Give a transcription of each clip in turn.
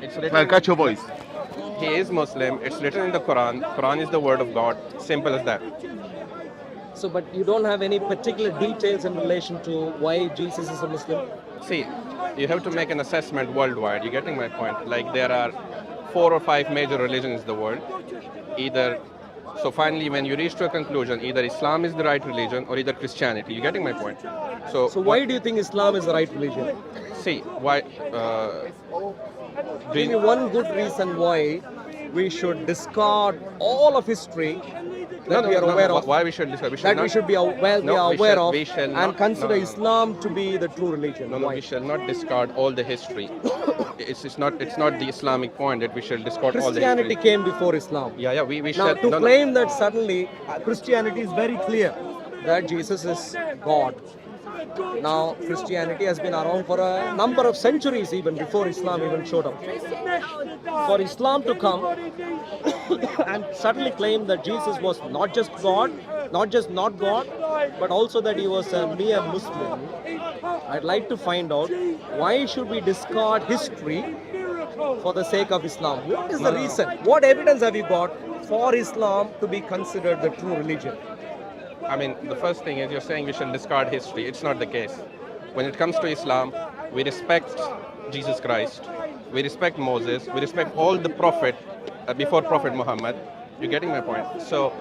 It's Well, written. catch your voice. He is Muslim. It's written in the Quran. Quran is the word of God. Simple as that. So, but you don't have any particular details in relation to why Jesus is a Muslim? See, you have to make an assessment worldwide. You're getting my point. Like there are 4 or 5 major religions in the world. Either so finally, when you reach to a conclusion, either Islam is the right religion or either Christianity. You're getting my point. So why do you think Islam is the right religion? See why? Give me one good reason why we should discard all of history that we are aware of. Why we should discuss? That we should be aware, No, we shall and not- consider no. Islam to be the true religion. No, Why? we shall not discard all the history. It's not the Islamic point that we shall discard all the Christianity history. came before Islam. Yeah, we Now, shall. to claim that suddenly Christianity is very clear that Jesus is God. Now, Christianity has been around for a number of centuries, even before Islam even showed up. For Islam to come and suddenly claim that Jesus was not just God, not just not God, but also that he was a mere Muslim, I'd like to find out why should we discard history for the sake of Islam? What is the reason? What evidence have you got for Islam to be considered the true religion? I mean, the first thing is you're saying we shall discard history. It's not the case. When it comes to Islam, we respect Jesus Christ, we respect Moses, we respect all the prophet before Prophet Muhammad. You're getting my point. So,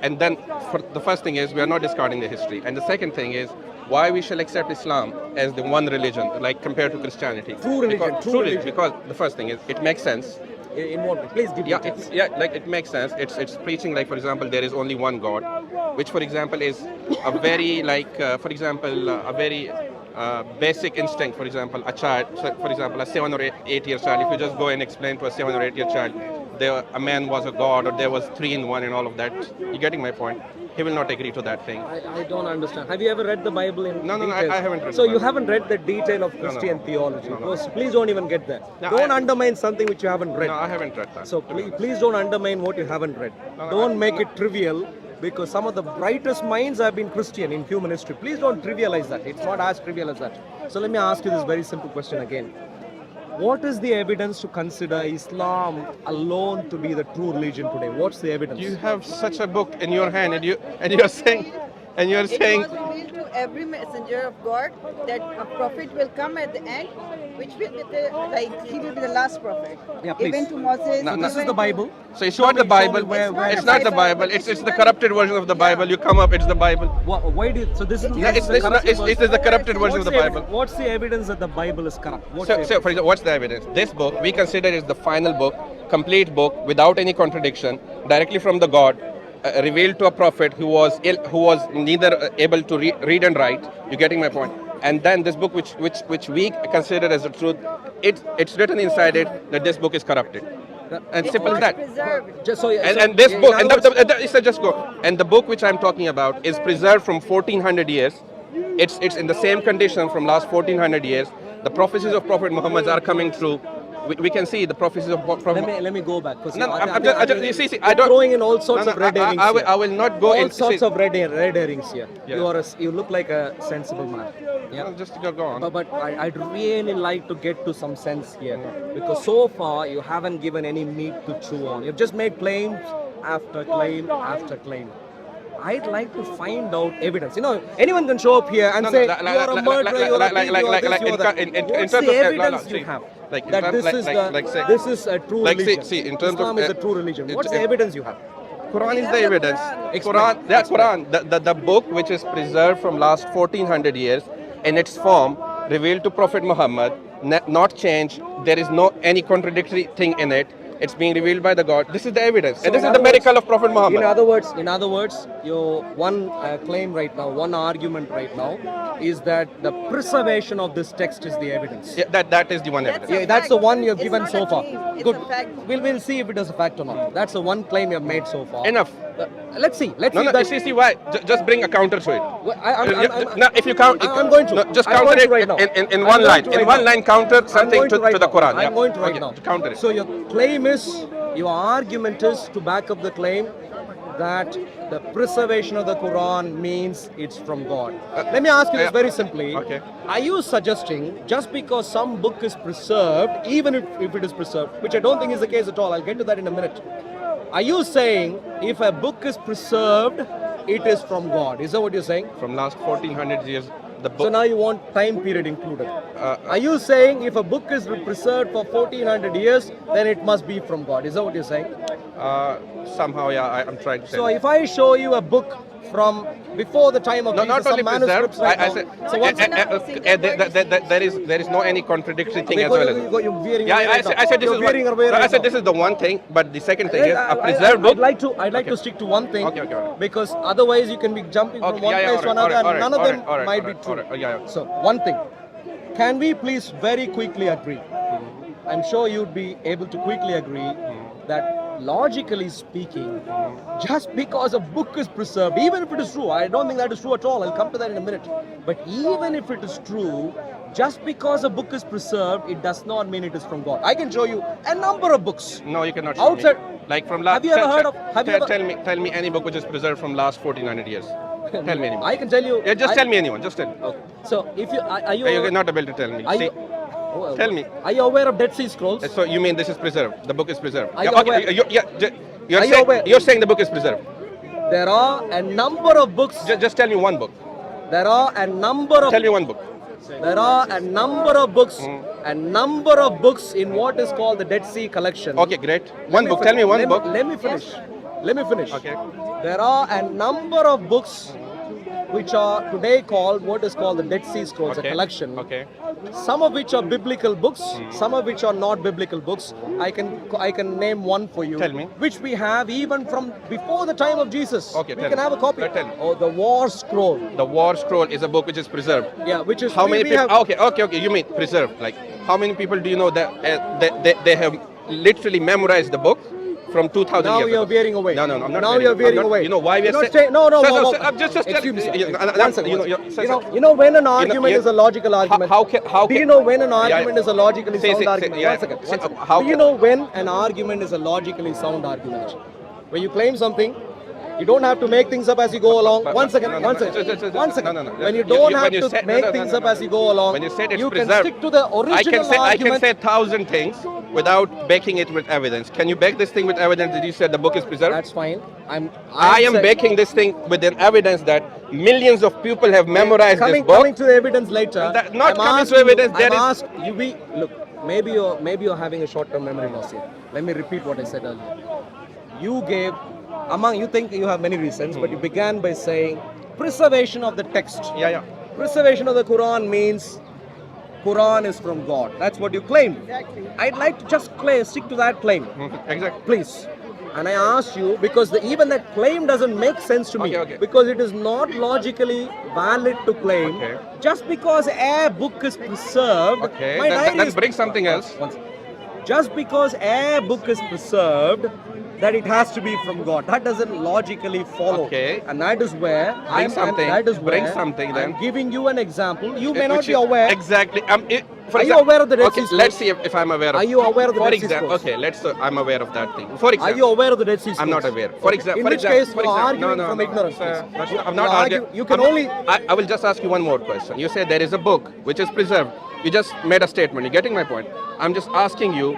and then for the first thing is we are not discarding the history, and the second thing is why we shall accept Islam as the one religion, like compared to Christianity. True religion, Because, true religion. Because the first thing is it makes sense. In what way? Please give Yeah, details. like it makes sense. It's preaching like, for example, there is only one God, which for example is a very for example a very basic instinct. For example, a child, so for example, a 7 or 8 year child. If you just go and explain to a 7 or 8 year child, a man was a god or there was 3 in 1 and all of that, you're getting my point. He will not agree to that thing. I don't understand. Have you ever read the Bible in No, details? I haven't read So the you Bible. haven't read the detail of Christian theology. Please don't even get there. No, Don't I- undermine something which you haven't read. No, I haven't read that. So please don't undermine what you haven't read. Don't make it trivial, because some of the brightest minds have been Christian in human history. Please don't trivialize that. It's not as trivial as that. So let me ask you this very simple question again. What is the evidence to consider Islam alone to be the true religion today? What's the evidence? You have such a book in your hand, and you're saying. And you're It saying, was revealed to every messenger of God that a prophet will come at the end, which will be he will be the last prophet. Yeah, please. Even to Moses. No, This is even the to- Bible. so it's Show not me- the Bible. show me where- It's not the Bible. It's the corrupted version of the Bible. You come up, it's the Bible. Why do you, so this is Yeah, it's the corrupted version of the Bible. What's the evidence that the Bible is corrupt? What's So, the for example, what's the evidence? This book we consider is the final book, complete book, without any contradiction, directly from the God, revealed to a prophet who was neither able to read and write. You're getting my point. And then this book, which we consider as the truth, it's written inside it that this book is corrupted. And It simple as was that. preserved. Just so, And this book, and just go. And the book which I'm talking about is preserved from 1400 years. It's in the same condition from last 1400 years. The prophecies of Prophet Muhammad are coming true. We can see the prophecies of Prophet. let me go back. No, I'm just, you see, I you're don't. throwing in all sorts of red herrings here. I will not go All in. sorts of red herrings here. Yeah. You look like a sensible man. Yeah. Just go on. But I'd really like to get to some sense here, because so far you haven't given any meat to chew on. You've just made claims after claim after claim. I'd like to find out evidence. You know, anyone can show up here and say, you are a murderer, you are a thief, you are this, you are that. What's the evidence you have that this is a true religion? See, in terms Islam of is a true religion. What's the evidence you have? Quran is the evidence. Quran, the book which is preserved from last 1400 years in its form, revealed to Prophet Muhammad, not changed. There is no any contradictory thing in it. It's being revealed by the God. This is the evidence, and this is the miracle of Prophet Muhammad. In other words, your one claim right now, one argument right now, is that the preservation of this text is the evidence. Yeah, that is the one evidence. Yeah, that's the one you have It's given not so a far. claim, it's Good. a fact. We'll see if it is a fact or not. That's the one claim you have made so far. Enough. Let's see. Let's No, see. no. that- See why? Just bring a counter to it. Well, No, if you count, I'm going to. No, just I'm counter going it to right now. in I'm one going line. to In right one now. line, counter I'm something going to right the now. Quran. I'm Yeah. going to right Okay, now. to counter it. So your claim is, your argument is, to back up the claim, that the preservation of the Quran means it's from God. Let me ask you this very simply. Okay. Are you suggesting just because some book is preserved, even if it is preserved, which I don't think is the case at all, I'll get to that in a minute. Are you saying if a book is preserved, it is from God? Is that what you're saying? From last 1400 years, the So book. now you want time period included. Are you saying if a book is preserved for 1400 years, then it must be from God? Is that what you're saying? Somehow, yeah, I'm trying to say. So if I show you a book from before the time of no, Jesus, not only some manuscripts preserved. right I said now. So what's there is no any contradictory thing as well. You're veering Yeah, away right I said now. this You're is veering one, away no, right I said now. this is the one thing, but the second thing is a I- preserved book. I'd like to stick to one thing Okay. because otherwise you can be jumping from one place to another and none of them might be true. Yeah. So one thing, can we please very quickly agree? I'm sure you'd be able to quickly agree that logically speaking, just because a book is preserved, even if it is true, I don't think that is true at all. I'll come to that in a minute. But even if it is true, just because a book is preserved, it does not mean it is from God. I can show you a number of books. No, you cannot show Outside- me. Like from last. Have you ever heard of- have you ever- Tell me any book which is preserved from last 1400 years. Tell me any book. I can tell you. Yeah, just I- tell me anyone. Just tell me. Okay. So if you are you, You're not able to tell me. are See, you tell me. Are you aware of Dead Sea Scrolls? So you mean this is preserved? The book is preserved? Are Yeah, you aware- You're Are you saying, aware- you're saying the book is preserved. There are a number of books. Just tell me one book. There are a number of Tell me one book. There are a number of books, in what is called the Dead Sea collection. Okay, great. One book. Tell me one book. Let me finish. Let me finish. Okay. There are a number of books which are today called what is called the Dead Sea Scrolls, Okay. a collection. Okay. Some of which are biblical books, some of which are not biblical books. I can name one for you. Tell me. Which we have even from before the time of Jesus. Okay, we tell can me. have a copy. Tell me. Oh, the War Scroll. The War Scroll is a book which is preserved. Yeah, which is How we- many we people? have- Okay. You mean preserved? Like how many people do you know that they have literally memorized the book from 2000 Now years you're ago? veering away. No, I'm not. Now you're veering I'm not- away. You know why we are You're not saying? staying- no. I'm just Excuse telling me, sir. you. One second. You You know when an argument you- is a logical argument. how can- Do you know when an Yeah, argument is a logically Say- sound say- argument? yeah. One second. Say, One second. how Do you can- know when an argument is a logically sound argument? When you claim something, you don't have to make things up as you go along. One second. no, One no, second. just- One second. no. When you You- don't you- have when you to said- no, make no, things no, up no. as you go along, When you said it's you can preserved, stick to the original I can argument. say 1,000 things without backing it with evidence. Can you back this thing with evidence that you said the book is preserved? That's fine. I am backing this thing with an evidence that millions of people have memorized coming, this book. Coming to the evidence later. Not I'm coming to asking you- evidence, there I'm is- ask- look. Maybe you're having a short-term memory loss here. Let me repeat what I said earlier. You think you have many reasons, but you began by saying preservation of the text. Yeah. Preservation of the Quran means Quran is from God. That's what you claim. Exactly. I'd like to just stick to that claim, Exactly. please. And I asked you because even that claim doesn't make sense to me. Okay. Because it is not logically valid to claim Okay. just because a book is preserved. Okay. My diary Then is- bring something else. One second. Just because a book is preserved, that it has to be from God. That doesn't logically follow. Okay. And that is where Bring something. Bring where something then. I'm giving you an example. You may not Which be is- aware. Exactly. Are you aware of the Dead Okay, Sea Scrolls? let's see if I'm aware of. Are you aware of the For Dead Sea example, Scrolls? okay, let's. I'm aware of that thing. For Are example, you aware of the Dead Sea Scrolls? I'm not aware. For example, In which case you are arguing from ignorance. sir, please. I'm not arguing. You can I'm- only. I will just ask you one more question. You say there is a book which is preserved. You just made a statement. You're getting my point. I'm just asking you.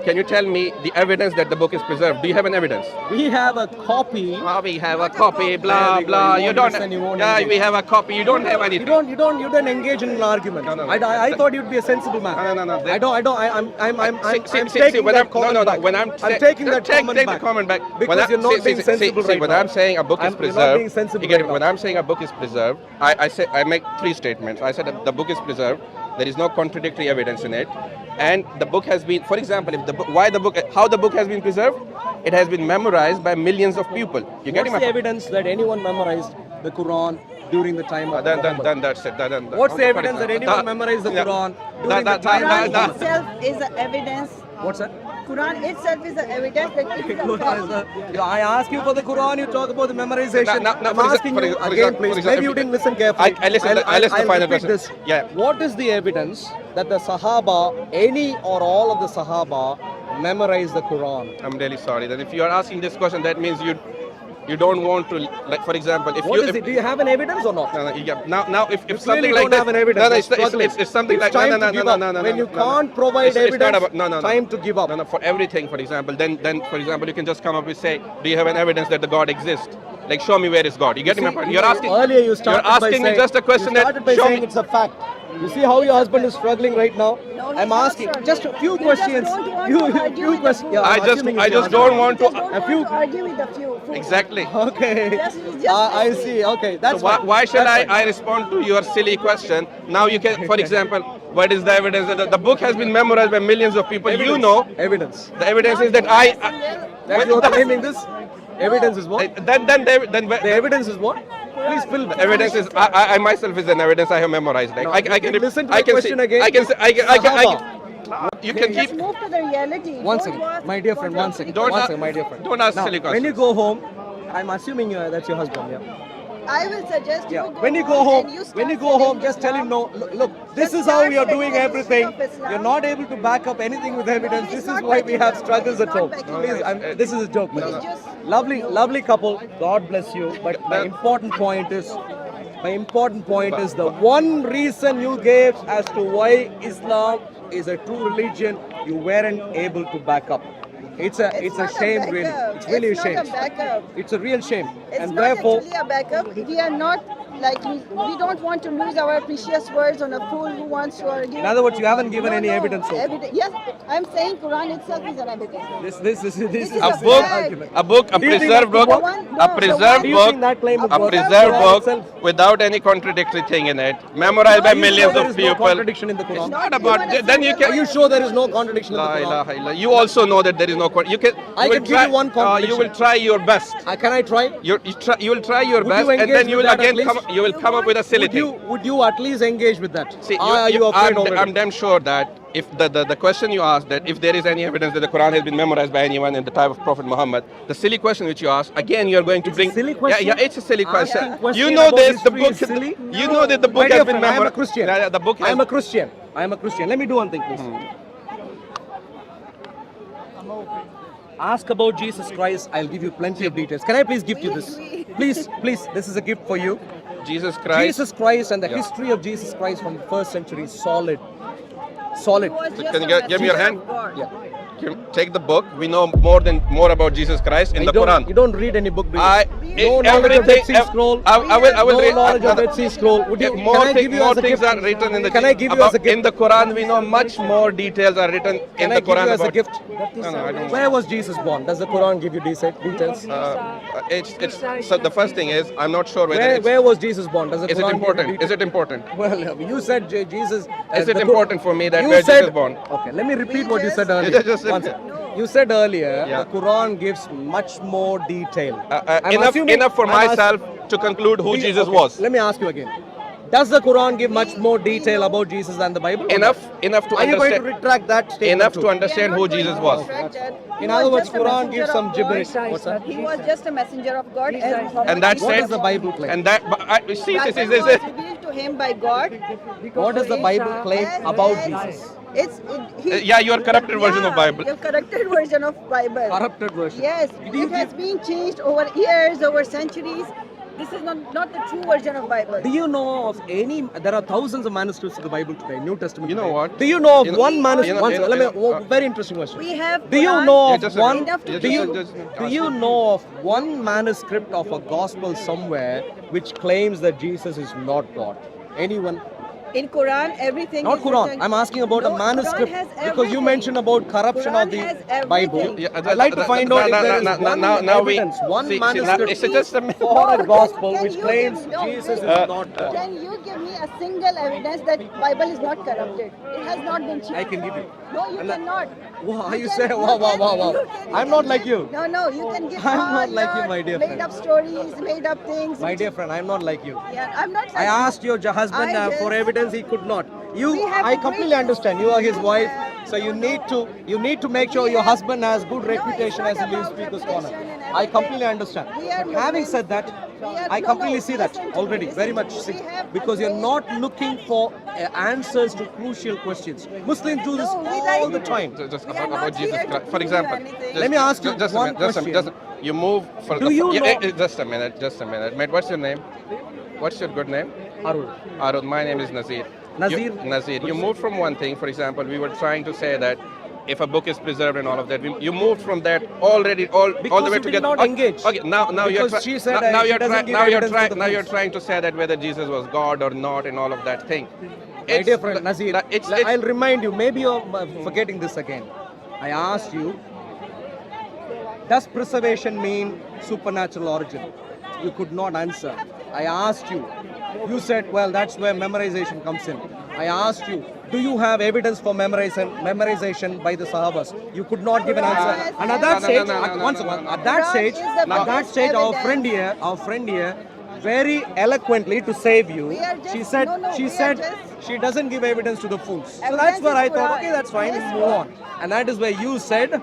Can you tell me the evidence that the book is preserved? Do you have an evidence? We have a copy. We have a copy. Blah There we go. blah. You You won't don't. listen, you won't Yeah, engage. we have a copy. You don't have anything. You don't engage in an argument. No. I thought you'd be a sensible man. No. I don't. I'm See, taking when that I'm, comment no, back. when I'm taking that take comment the back. comment back. Because When you're not being sensible right when now. I'm saying a book is You're not preserved, being sensible you get it? right When now. I'm saying a book is preserved, I make three statements. I said that the book is preserved. There is no contradictory evidence in it, and the book has been, for example, if the book, how the book has been preserved, it has been memorized by millions of people. You getting What's my the point? evidence that anyone memorized the Quran during the time of Muhammad? Then that's it. What's the evidence that anyone memorized the Quran during the time of Quran Muhammad? itself is a evidence. What's that? Quran itself is a evidence that it is a fact. I ask you for the Quran, you talk about the memorization. No, I'm for asking exa- you for exa- again, for please. exa- Maybe you didn't listen carefully. I listened the final repeat question. this. Yeah. What is the evidence that the Sahaba, any or all of the Sahaba, memorized the Quran? I'm really sorry. Then if you are asking this question, that means you don't want to, like, for example, if What you is if, it? Do you have an evidence or not? no, no, yeah, now if You something clearly like don't that, have an evidence. no, no, You're it's struggling. it's something It's like time no, to no, give no, up. no, no, When no, you no, no. can't provide It's not evidence, about, no. time to give up. No, for everything, for example, then for example, you can just come up with say, do you have an evidence that the God exists? Like, show me where is God. You get my point? You're asking. Earlier you started You're asking by me just a question you started that by show saying me. it's a fact. You see how your husband is struggling right now? No, he's I'm not asking struggling. just a few You just questions. don't want to argue few with the questions. fool. Yeah, I'm I assuming it's just your don't husband. want You just to. don't A want few- to argue with the few. Exactly. Okay. Just I listening. see. Okay, So that's fine. why should That's fine. I respond to your silly question? Now you can, for example, what is the evidence that the book has been memorized by millions of people? You know, Evidence. the evidence is that That you are claiming this? Evidence is what? then The evidence is what? Please fill the evidence is I myself is an evidence I have memorized. Like No, I can listen to I the can question say, again. I can say I Sahaba. can you can Just keep move to the reality. One Don't second, ask my dear friend. One second. Don't One a- second, my dear friend. don't ask Now, silly when you questions. go home, I'm assuming that's your husband. Yeah. I will suggest Yeah. you go When you go and home, you start when you go studying home, just tell him Islam. no. Look, this Just is how start we are studying doing the history everything. of Islam. You're not able to back up anything with evidence. he's This is not why we backing have up. struggles He's at not home. backing Please, up. this is a joke. He's please. just Lovely couple. God bless you. But my important point is the one reason you gave as to why Islam is a true religion, you weren't able to back up. It's a not shame, backup. really. It's really It's a shame. not a backup. It's a real shame. It's And not therefore, actually a backup. We are not like we don't want to lose our precious words on a fool who wants to argue. in other words, you haven't given any No, evidence so far. Yes, I'm saying Quran itself is an evidence. This is is a a book, fact. a book, a Do you think preserved that's book, the one? a No, preserved the one- book, Do you think that claim is a worth preserved Quran book itself? without any contradictory thing in it, memorized by Are you millions sure there of is no people. contradiction in the Quran? It's not Not about. even a Then you single can. Are you sure there is no contradiction in the La Quran? ilaha illallah. You also know that there is no. You can. I will can give try, you one You contradiction. will try your best. Can I try? You will try your Would best, you and engage then you with will that at again least? come. You will come up with a silly thing. Would you at least engage with that? See, Are you afraid already? I'm damn sure that if the question you asked, that if there is any evidence that the Quran has been memorized by anyone in the time of Prophet Muhammad, the silly question which you asked, again you are going to bring. silly question? Yeah, it's a silly question. Asking question You know about this. The history book. is silly? You know that the My book dear has been friend, I am a memorized. Christian. Yeah, the book. I am a Christian. Let me do one thing, please. Ask about Jesus Christ. I'll give you plenty of details. Can I please gift you this? Please. This is a gift for you. Jesus Christ. Jesus Christ and the Yeah. history of Jesus Christ from the first century is solid. Solid. He was just Can a you give me your messenger hand? of God. Yeah. Take the book. We know more about Jesus Christ in the Quran. You don't read any book, do you? I No knowledge of Dead Sea Scroll. I will No read knowledge of another- Dead Sea Scroll. Would you? More Can I thing- give you more as a things gift? are written in the. Can I give you as a gift? In the Quran, we know much more details are written in Can the I give Quran you as a about. gift? No, I don't. Where was Jesus born? Does the Quran give you details? It's so the first thing is I'm not sure whether it's, Where was Jesus born? Does the is it Quran important. Give you Is it important? Well, you said Jesus. Is it the important for me that you where said, Jesus born? Okay, let me repeat We what you said just- earlier. Just- One second. You said earlier Yeah. the Quran gives much more detail. I'm Enough assuming- for I'm ask- myself to conclude who Jesus Okay, was. Let me ask you again. Does the Quran give much more detail about Jesus than the Bible? or Enough not? to Are you going to understand. retract that statement Enough too? to understand who Jesus was. In other words, Quran gives some gibberish. gibberish. What's that? He was just a messenger of God. As Muhammad And that's What it. does the Bible claim? And that see this Bible is was revealed to him by God. What does the Bible claim As- about as- Jesus? Yeah, your corrupted version of Bible. Your corrupted version of Bible. Corrupted version. Yes, Do you it has been changed over years, over centuries. This is not the true version of Bible. Do you know of any? There are thousands of manuscripts of the Bible today, New Testament. You know today. what? Do you know of You know- one manuscript? you know- One you second, know- let me. Very interesting question. We have. Do you Quran know Yeah, of just a one? minute. enough to Yeah, Do you just do ask you me. know of one manuscript of a gospel somewhere which claims that Jesus is not God? Anyone? in Quran? Everything. Not is Quran. written- I'm asking about No, a manuscript Quran has because you everything. mentioned about corruption Quran of the has Bible. everything. I'd like to find out if there is one evidence, one see, manuscript it's just a for a gospel Can which you claims give- no, Jesus is wait. not God. Can you give me a single evidence that Bible is not corrupted? It has not been changed. I can give you. No, you cannot. Wow, you can- say, wow. you I'm can not give- like you. No, you can give I'm all not like you, your my dear made friend. up stories, made up things. My dear friend, I'm not like you. Yeah, I'm not. I asked your husband I for just- evidence, he could not. We You, have I to completely bring- understand. You are his we wife, have- so you no, need to make sure your husband has good reputation as he leaves Speaker's Corner. I completely understand. We are But having Muslims. said that, We are- I no, completely no, see that listen to me, already, listen very to much. me. See, We have because a you're very- not looking for answers to crucial questions. Muslims do this No, we all like- the time. Just We are about not Jesus here to Christ. For prove example, anything. Let me ask you just one a minute, question. you move for Do you know- just a minute, mate. What's your name? What's your good name? Arul. Arun, my name is Nazir. Nazir? Nazir. You moved from one thing, for example, we were trying to say that if a book is preserved and all of that, you moved from that already all the Because way you to did get. not engage. Okay, now you're Because she said, now she you're doesn't give now you're evidence for the now you're proofs. trying to say that whether Jesus was God or not and all of that thing. My dear friend Nazir, it's I'll remind you, maybe you're forgetting this again. I asked you, does preservation mean supernatural origin? You could not answer. I asked you. You said, well, that's where memorization comes in. I asked you, do you have evidence for memorization by the Sahabas? You could not give an answer. And at that stage, at that stage, our friend here, very eloquently to save you, We are just- she said, no, no, she we are said, just- she doesn't give evidence to the fools. So Evidence that's where is I thought, Quran. okay, that's fine, Yes, we'll move on. And that is where you said,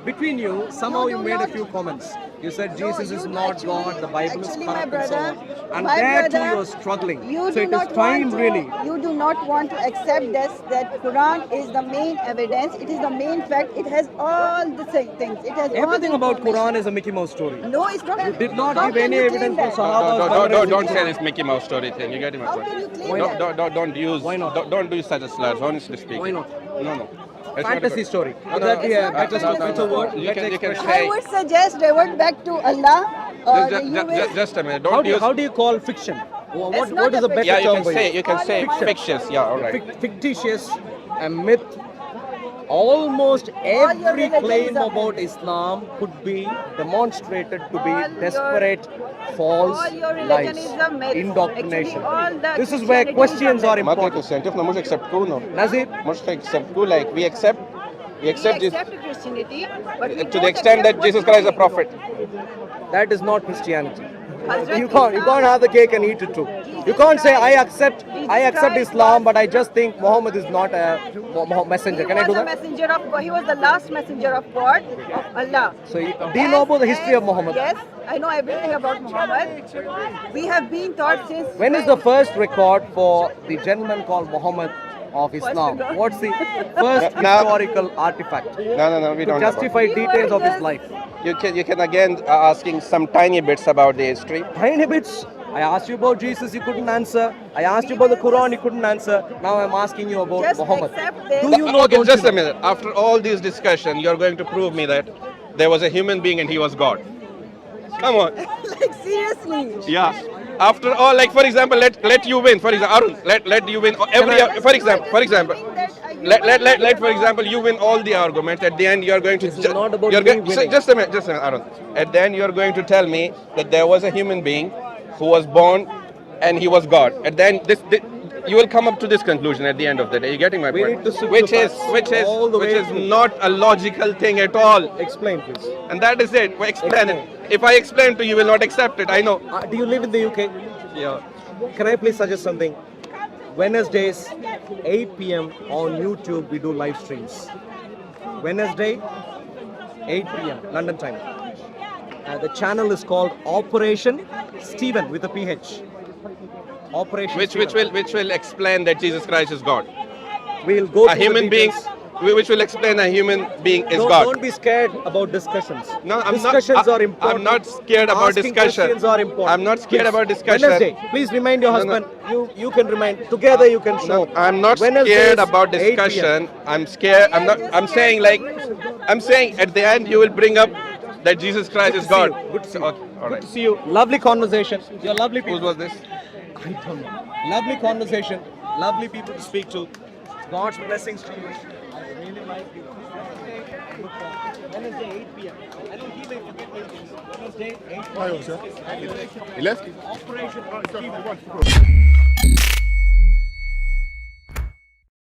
between you, somehow you do made a not- few comments. You said No, Jesus is you not actually- God, the Bible is actually, corrupt my and so on. brother- And my there too brother, you are struggling. You So do it is not time want to, really. You do not want to accept this, that Quran is the main evidence. It is the main fact. It has all the things. It has all Everything the about information. Quran is a Mickey Mouse story. No, it's not. You did not How give can any you evidence claim for that? Sahabas. Don't say this Mickey Mouse story thing. You get my How point? can you claim Why not? that? Don't use. Why not? Don't do such a slurs. Honestly speaking. Why not? No. It's not a Fantasy good- story. No, Would no, that be a it's not better, a fantasy better word? story. Better You can expression? say- I would suggest revert back to Allah. Just a minute. How Don't do, you, use. how do you call fiction? What, It's not what is a a better Yeah, you term can for say. it? You can say Fiction. fictitious. Yeah, all right. Fictitious, a myth. Almost every religions claim are about Islam could be demonstrated to be All your- desperate, false all your religion lies, is a myth. indoctrination. Actually, all the This is where Christianity is a questions are myth. ما كان important. كريستيانتي احنا مش accept كونه Nazir, مش accept كونه like we accept We Jesus accept Christianity, but we to don't the extent accept that what Jesus you Christ is a say. prophet. that is not Christianity. Hazrat You can't Isa- have the cake and eat it too. You can't say I accept Christ Islam, was- but I just think Muhammad is not a messenger. Can I do He was a that? messenger of God. He was the last messenger of God, of Allah. So do you know about the history of Muhammad? Yes, I know everything about Muhammad. We have been taught since. When is the first record for the gentleman called Muhammad of Islam? record? What's the first Now- historical artifact No, we to don't. justify You details are of his just- life? You can again asking some tiny bits about the history. Tiny bits. I asked you about Jesus, you couldn't answer. I asked you about the Quran, you couldn't answer. Now I'm asking you about Just Muhammad. accept this. Do you know? Okay, don't just you a know? minute. After all this discussion, you're going to prove me that there was a human being and he was God. Come on. Like seriously. Yeah. After all, like for example, let you win. For example, Arun, let you win every. For example, let for example you win all the arguments. At the end, you're going to. This is not about you're me going, winning. just a minute, Arun. At the end, you're going to tell me that there was a human being who was born and he was God. At the end, you will come up to this conclusion at the end of the day. You're getting my We point? need to stick Which to is facts all the way through. not a logical thing at all. Explain, please. And that is it. We explain it. If I explain to you, you will not accept it. I know. Do you live in the UK? Yeah. Can I please suggest something? Wednesdays, 8 p.m. on YouTube, we do live streams. Wednesday, 8 p.m. London time. The channel is called Operation Stephen with a PH. Operation Which Stephen. will explain that Jesus Christ is God. We'll go A through the human being, details. which will explain a human being is Don't, God. don't be scared about discussions. No, I'm discussions not. are important. I'm not scared about Asking discussion. questions are important. I'm not scared Please, about discussion. Wednesday, please remind your No, no. husband. You can remind. Together you can show. No, I'm not Wednesdays, scared about 8 p.m. discussion. I'm scared. I'm not. I'm saying like, I'm saying at the end you will bring up that Jesus Christ is God. Good to see you. Okay, all right. Good to see you. Lovely conversation. You're lovely people. Whose was this? I don't know. Lovely conversation. Lovely people to speak to. God's blessings to you. I really like you. Wednesday, 8 p.m. I know he may forget me. Wednesday, 8 p.m. He left? Operation Stephen.